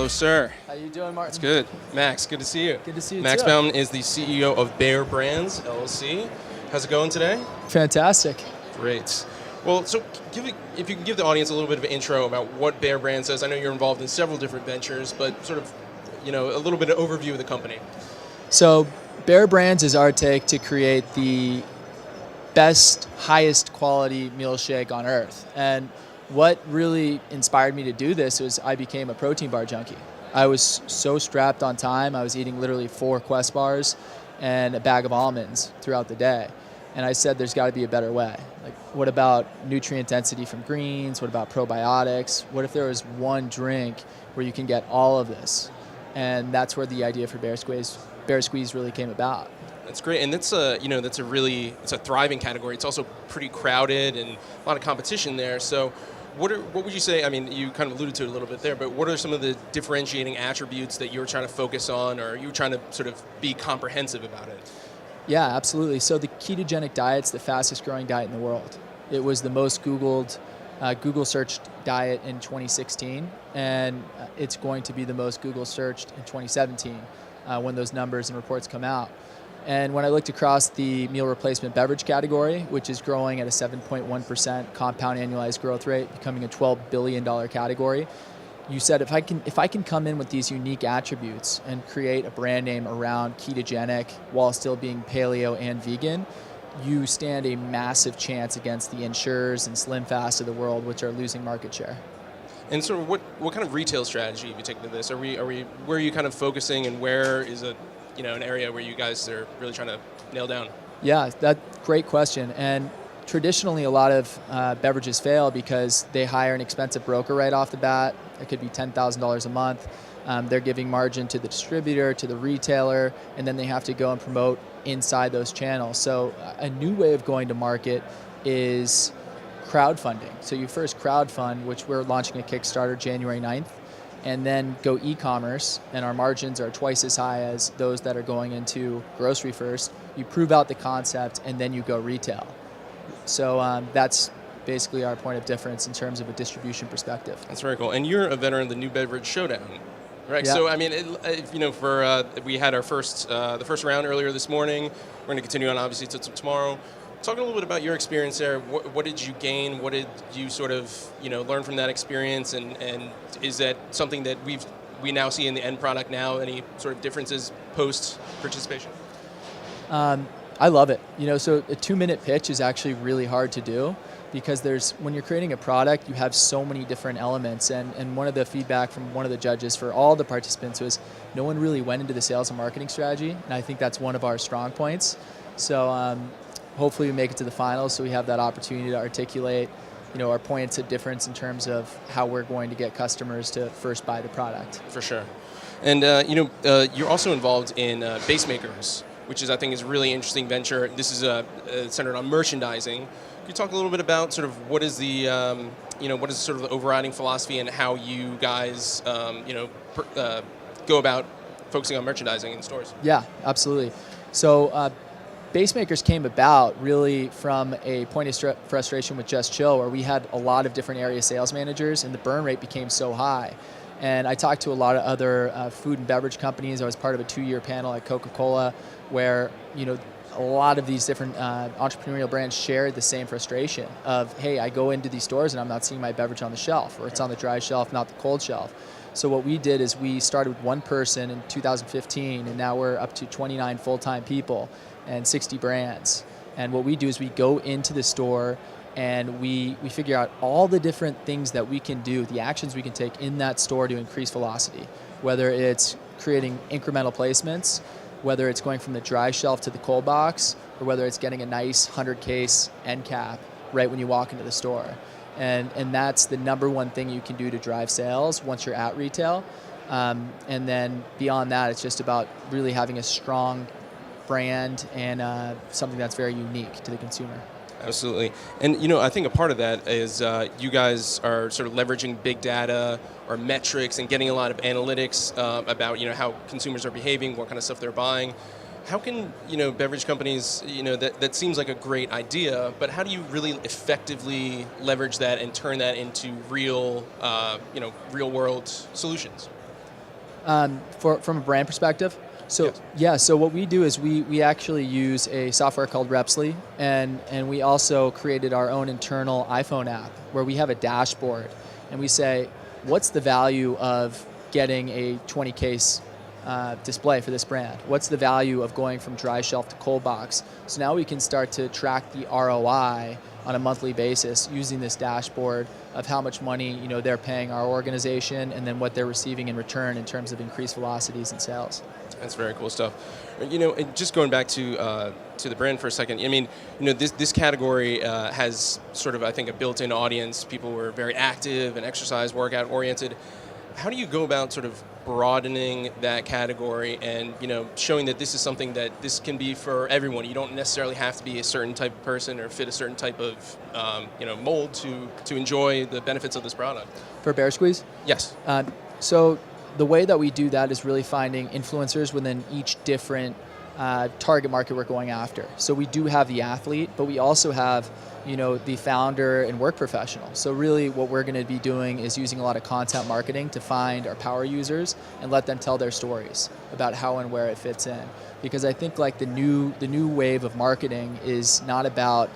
Hello, sir. How you doing, Martin? It's good. Max, good to see you. Good to see you, Max too. Baumann is the CEO of Bear Brands, LLC. How's it going today? Fantastic. Great. Well, so if you can give the audience a little bit of an intro about what Bear Brands does. I know you're involved in several different ventures, but sort of, a little bit of overview of the company. So Bear Brands is our take to create the best, highest quality meal shake on earth. And what really inspired me to do this was I became a protein bar junkie. I was so strapped on time. I was eating literally 4 Quest bars and a bag of almonds throughout the day. And I said, there's got to be a better way. Like, what about nutrient density from greens? What about probiotics? What if there was one drink where you can get all of this? And that's where the idea for Bear Squeeze really came about. That's great, and it's a thriving category. It's also pretty crowded and a lot of competition there. So, what would you say? I mean, you kind of alluded to it a little bit there, but what are some of the differentiating attributes that you're trying to focus on, or you're trying to sort of be comprehensive about it? Yeah, absolutely. So the ketogenic diet's the fastest growing diet in the world. It was the most Googled, Google searched diet in 2016, and it's going to be the most Google searched in 2017 when those numbers and reports come out. And when I looked across the meal replacement beverage category, which is growing at a 7.1% compound annualized growth rate, becoming a $12 billion category, you said, if I can come in with these unique attributes and create a brand name around ketogenic while still being paleo and vegan, you stand a massive chance against the Ensures and Slim Fast of the world, which are losing market share. And so, what kind of retail strategy have you taken to this? Where are you kind of focusing, and where is an area where you guys are really trying to nail down? Yeah, great question. And traditionally, a lot of beverages fail because they hire an expensive broker right off the bat. It could be $10,000 a month. They're giving margin to the distributor, to the retailer, and then they have to go and promote inside those channels. So a new way of going to market is crowdfunding. So you first crowdfund, which we're launching a Kickstarter January 9th, and then go e-commerce, and our margins are twice as high as those that are going into grocery first. You prove out the concept, and then you go retail. So that's basically our point of difference in terms of a distribution perspective. That's very cool. And you're a veteran of the New Beverage Showdown, right? Yeah. So I mean, we had our the first round earlier this morning. We're going to continue on obviously to tomorrow. Talk a little bit about your experience there. What did you gain? What did you sort of learn from that experience? And is that something that we now see in the end product now? Any sort of differences post participation? I love it. So a 2-minute pitch is actually really hard to do because when you're creating a product, you have so many different elements. And one of the feedback from one of the judges for all the participants was no one really went into the sales and marketing strategy. And I think that's one of our strong points. So hopefully we make it to the finals so we have that opportunity to articulate our points of difference in terms of how we're going to get customers to first buy the product. For sure. And you're also involved in Base Makers, which I think is a really interesting venture. This is centered on merchandising. Can you talk a little bit about sort of what is the what is sort of the overriding philosophy and how you guys go about focusing on merchandising in stores? Yeah, absolutely. So Base Makers came about really from a point of frustration with Just Chill, where we had a lot of different area sales managers and the burn rate became so high. And I talked to a lot of other food and beverage companies. I was part of a 2-year panel at Coca-Cola where, a lot of these different entrepreneurial brands shared the same frustration of, hey, I go into these stores and I'm not seeing my beverage on the shelf, or it's on the dry shelf, not the cold shelf. So what we did is we started with one person in 2015, and now we're up to 29 full-time people and 60 brands. And what we do is we go into the store and we figure out all the different things that we can do, the actions we can take in that store to increase velocity, whether it's creating incremental placements, whether it's going from the dry shelf to the cold box, or whether it's getting a nice 100-case end cap right when you walk into the store. And that's the number one thing you can do to drive sales once you're at retail. And then beyond that, it's just about really having a strong brand and something that's very unique to the consumer. Absolutely. And, I think a part of that is you guys are sort of leveraging big data or metrics and getting a lot of analytics about, how consumers are behaving, what kind of stuff they're buying. How can, beverage companies, that seems like a great idea, but how do you really effectively leverage that and turn that into real world solutions? From a brand perspective. So Yes. yeah, so what we do is we actually use a software called Repsly, and we also created our own internal iPhone app where we have a dashboard, and we say, what's the value of getting a 20 case display for this brand? What's the value of going from dry shelf to cold box? So now we can start to track the ROI on a monthly basis using this dashboard of how much money they're paying our organization, and then what they're receiving in return in terms of increased velocities and sales. That's very cool stuff. And just going back to the brand for a second. I mean, this category has sort of, I think, a built-in audience. People who are very active and exercise, workout oriented. How do you go about sort of broadening that category and showing that this is something that this can be for everyone? You don't necessarily have to be a certain type of person or fit a certain type of mold to enjoy the benefits of this product. For Bear Squeeze? Yes. So the way that we do that is really finding influencers within each different target market we're going after. So we do have the athlete, but we also have the founder and work professional. So really what we're going to be doing is using a lot of content marketing to find our power users and let them tell their stories about how and where it fits in. Because I think like the new wave of marketing is not about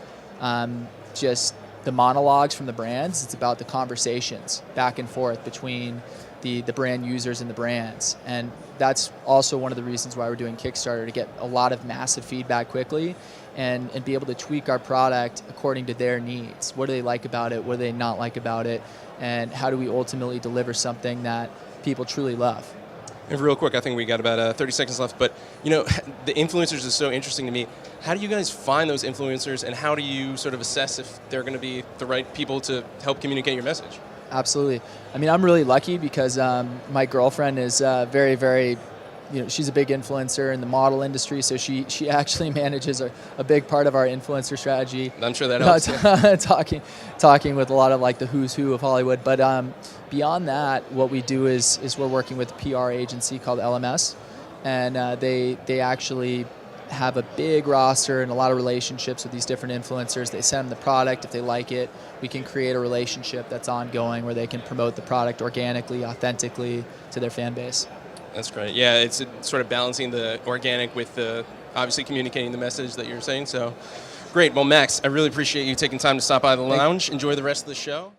just the monologues from the brands. It's about the conversations back and forth between the brand users and the brands. And that's also one of the reasons why we're doing Kickstarter, to get a lot of massive feedback quickly and be able to tweak our product according to their needs. What do they like about it? What do they not like about it? And how do we ultimately deliver something that people truly love? And real quick, I think we got about 30 seconds left, but the influencers is so interesting to me. How do you guys find those influencers, and how do you sort of assess if they're going to be the right people to help communicate your message? Absolutely. I mean, I'm really lucky because my girlfriend is very, very, she's a big influencer in the model industry, so she actually manages a big part of our influencer strategy. I'm sure that helps. Talking with a lot of like the who's who of Hollywood. But beyond that, what we do is we're working with a PR agency called LMS, and they actually have a big roster and a lot of relationships with these different influencers. They send them the product. If they like it, we can create a relationship that's ongoing where they can promote the product organically, authentically to their fan base. That's great. Yeah, it's sort of balancing the organic with the obviously communicating the message that you're saying. So great. Well, Max, I really appreciate you taking time to stop by the lounge. Enjoy the rest of the show.